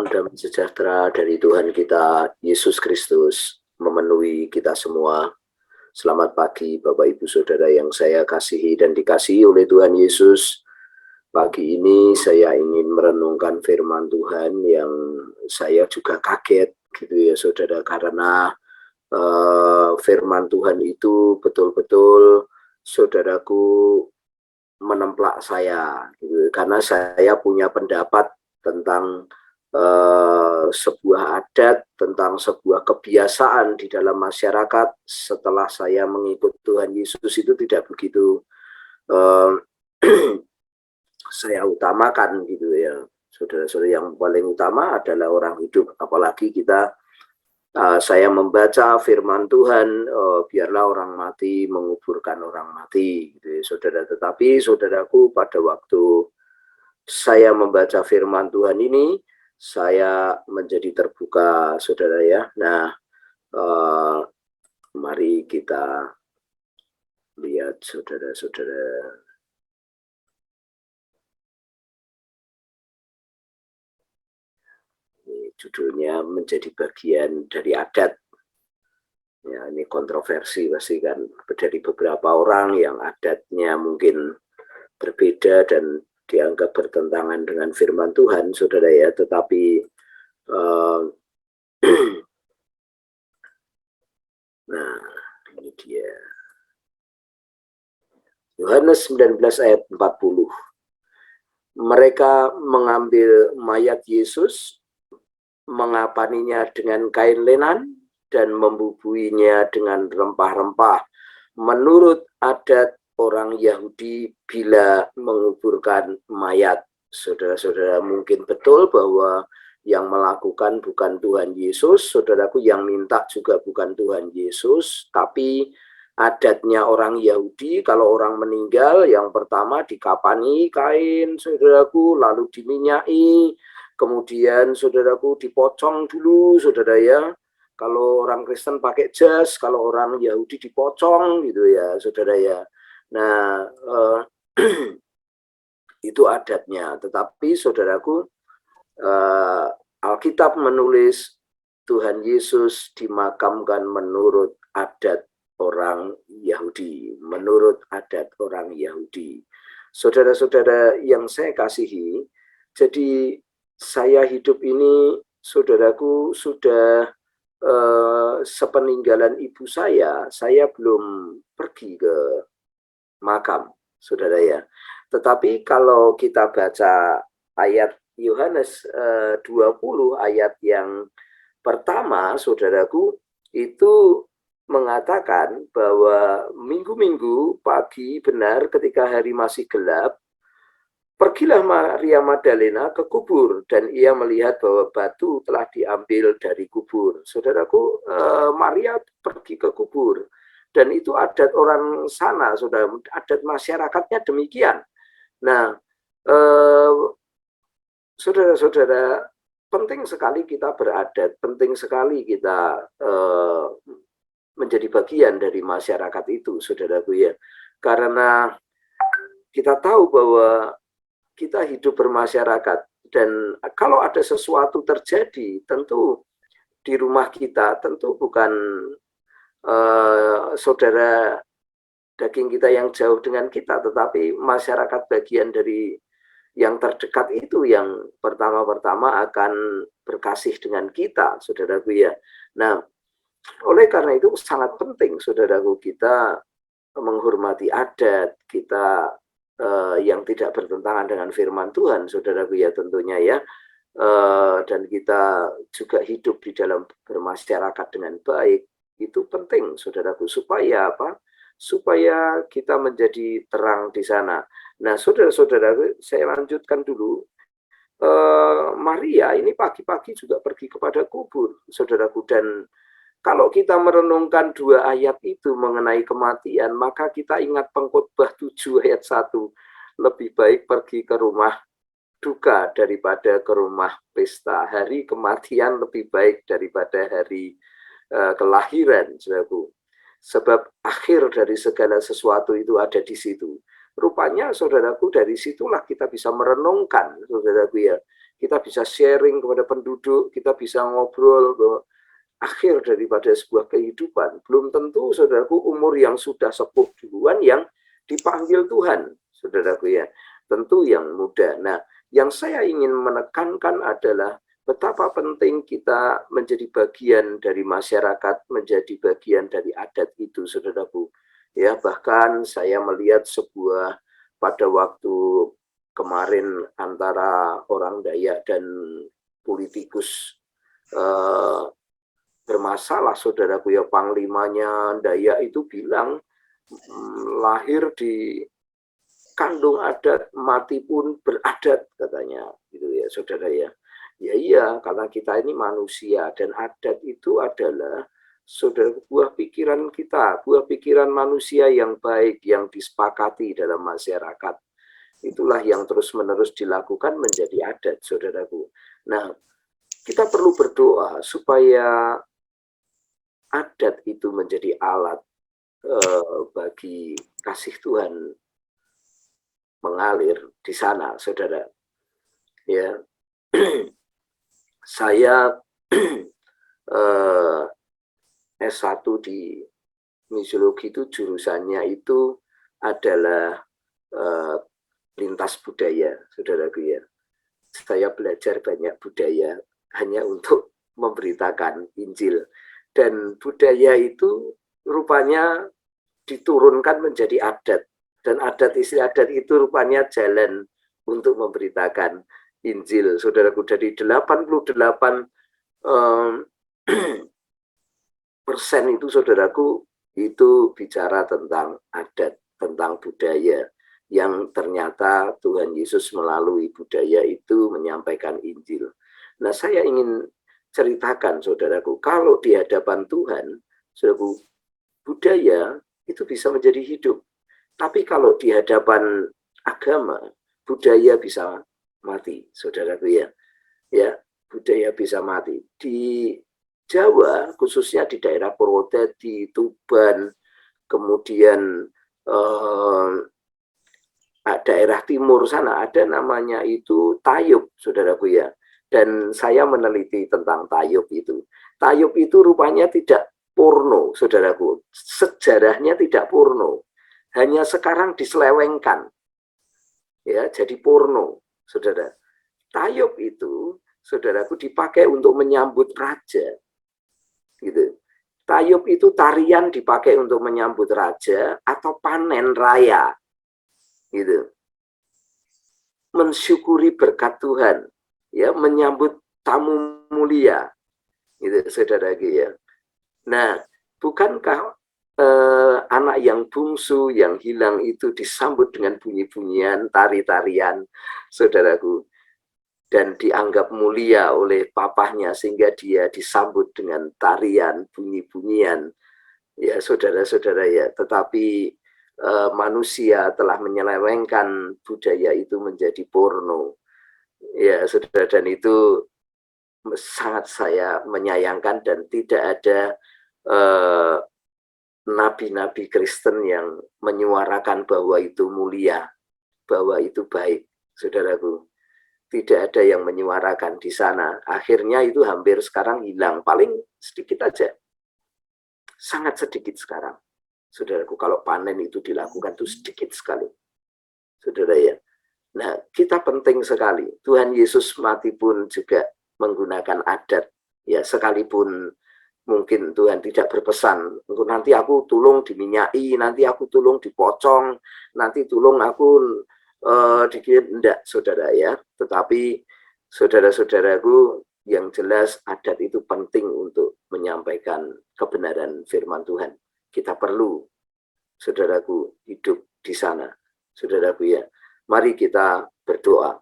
Salam damai sejahtera dari Tuhan kita Yesus Kristus memenuhi kita semua. Selamat pagi Bapak Ibu Saudara yang saya kasihi dan dikasihi oleh Tuhan Yesus. Pagi ini saya ingin merenungkan firman Tuhan yang saya juga kaget gitu ya Saudara, karena firman Tuhan itu betul-betul saudaraku menemplak saya gitu, karena saya punya pendapat tentang sebuah adat, tentang sebuah kebiasaan di dalam masyarakat setelah saya mengikut Tuhan Yesus itu tidak begitu saya utamakan gitu ya. Saudara-saudara, yang paling utama adalah orang hidup, apalagi kita saya membaca firman Tuhan, biarlah orang mati menguburkan orang mati gitu ya, saudara. Tetapi saudaraku, pada waktu saya membaca firman Tuhan ini, saya menjadi terbuka, saudara ya. Nah, mari kita lihat, saudara-saudara. Ini judulnya menjadi bagian dari adat. Ya, ini kontroversi pasti kan dari beberapa orang yang adatnya mungkin berbeda dan dianggap bertentangan dengan firman Tuhan, saudara ya. Tetapi nah, ini dia. Yohanes 19 ayat 40. Mereka mengambil mayat Yesus, mengapaninya dengan kain lenan, dan membubuinya dengan rempah-rempah. Menurut adat orang Yahudi bila menguburkan mayat. Saudara-saudara, mungkin betul bahwa yang melakukan bukan Tuhan Yesus, saudaraku, yang minta juga bukan Tuhan Yesus, tapi adatnya orang Yahudi. Kalau orang meninggal, yang pertama dikapani kain, saudaraku, lalu diminyai, kemudian saudaraku dipocong dulu, saudara ya. Kalau orang Kristen pakai jas, kalau orang Yahudi dipocong gitu ya, saudara ya. Nah, itu adatnya. Tetapi saudaraku, Alkitab menulis Tuhan Yesus dimakamkan menurut adat orang Yahudi, menurut adat orang Yahudi. Saudara-saudara yang saya kasihi, jadi saya hidup ini, saudaraku, sudah sepeninggalan ibu saya belum pergi ke makam, saudara ya. Tetapi kalau kita baca ayat Yohanes 20 ayat yang pertama, saudaraku, itu mengatakan bahwa minggu-minggu pagi benar ketika hari masih gelap, pergilah Maria Magdalena ke kubur dan ia melihat bahwa batu telah diambil dari kubur. Saudaraku, Maria pergi ke kubur dan itu adat orang sana, saudara, adat masyarakatnya demikian. Nah, saudara-saudara, penting sekali kita beradat, penting sekali kita menjadi bagian dari masyarakat itu, saudaraku ya, karena kita tahu bahwa kita hidup bermasyarakat, dan kalau ada sesuatu terjadi, tentu di rumah kita, tentu bukan saudara daging kita yang jauh dengan kita, tetapi masyarakat bagian dari yang terdekat itu yang pertama-pertama akan berkasih dengan kita, saudaraku ya. Nah, oleh karena itu sangat penting, saudaraku, kita menghormati adat kita yang tidak bertentangan dengan firman Tuhan, saudaraku ya, tentunya ya, dan kita juga hidup di dalam bermasyarakat dengan baik. Itu penting, saudaraku, supaya apa? Supaya kita menjadi terang di sana. Nah, saudara-saudara, saya lanjutkan dulu. Maria ini pagi-pagi juga pergi kepada kubur, saudaraku, dan kalau kita merenungkan dua ayat itu mengenai kematian, maka kita ingat Pengkhotbah 7 ayat 1. Lebih baik pergi ke rumah duka daripada ke rumah pesta. Hari kematian lebih baik daripada hari kelahiran, saudaraku. Sebab akhir dari segala sesuatu itu ada di situ. Rupanya, saudaraku, dari situlah kita bisa merenungkan, saudaraku ya. kita bisa sharing kepada penduduk, kita bisa ngobrol bahwa akhir daripada sebuah kehidupan belum tentu saudaraku umur yang sudah sepuh duluan yang dipanggil Tuhan, saudaraku ya, tentu yang muda. Nah, yang saya ingin menekankan adalah betapa penting kita menjadi bagian dari masyarakat, menjadi bagian dari adat itu, saudaraku. Ya, bahkan saya melihat sebuah pada waktu kemarin antara orang Dayak dan politikus bermasalah, saudaraku ya, panglimanya Dayak itu bilang lahir di kandung adat, mati pun beradat katanya, gitu ya, saudara ya. Ya iya, karena kita ini manusia dan adat itu adalah saudara buah pikiran kita, buah pikiran manusia yang baik yang disepakati dalam masyarakat. Itulah yang terus-menerus dilakukan menjadi adat, saudaraku. Nah, kita perlu berdoa supaya adat itu menjadi alat bagi kasih Tuhan mengalir di sana, saudara. Ya, saya S1 di misiologi itu jurusannya itu adalah lintas budaya, saudaraku ya. Saya belajar banyak budaya hanya untuk memberitakan Injil. Dan budaya itu rupanya diturunkan menjadi adat. Dan adat istiadat itu rupanya jalan untuk memberitakan Injil. Saudaraku, dari 88 persen itu, saudaraku, itu bicara tentang adat, tentang budaya, yang ternyata Tuhan Yesus melalui budaya itu menyampaikan Injil. Nah, saya ingin ceritakan, saudaraku, kalau di hadapan Tuhan, saudaraku, budaya itu bisa menjadi hidup. Tapi kalau di hadapan agama, budaya bisa mati, saudaraku ya. Ya, budaya bisa mati. Di Jawa, khususnya di daerah Purworejo, di Tuban, kemudian daerah timur sana ada namanya itu tayub, saudaraku ya. Dan saya meneliti tentang tayub itu. Tayub itu rupanya tidak porno, saudaraku. Sejarahnya tidak porno. Hanya sekarang diselewengkan. Ya, jadi porno, saudara. Tayub itu, saudaraku, dipakai untuk menyambut raja. Gitu. Tayub itu tarian dipakai untuk menyambut raja atau panen raya. Gitu. Mensyukuri berkat Tuhan, ya, menyambut tamu mulia, gitu, saudara ya. Nah, bukankah anak yang bungsu yang hilang itu disambut dengan bunyi-bunyian, tari-tarian, saudaraku, dan dianggap mulia oleh papahnya sehingga dia disambut dengan tarian, bunyi-bunyian, ya, saudara-saudara ya. Tetapi manusia telah menyelewengkan budaya itu menjadi porno, ya, saudara, dan itu sangat saya menyayangkan. Dan tidak ada nabi-nabi Kristen yang menyuarakan bahwa itu mulia, bahwa itu baik, saudaraku. Tidak ada yang menyuarakan di sana. Akhirnya itu hampir sekarang hilang, paling sedikit aja, sangat sedikit sekarang. Saudaraku, kalau panen itu dilakukan itu sedikit sekali, saudara ya. Nah, kita penting sekali. Tuhan Yesus mati pun juga menggunakan adat, ya, sekalipun mungkin Tuhan tidak berpesan, nanti aku tulung diminyai, nanti aku tulung dipocong, nanti tulung aku dikit, enggak, saudara ya. Tetapi saudara-saudaraku, yang jelas adat itu penting untuk menyampaikan kebenaran firman Tuhan. Kita perlu, saudaraku, hidup di sana, saudaraku ya. Mari kita berdoa.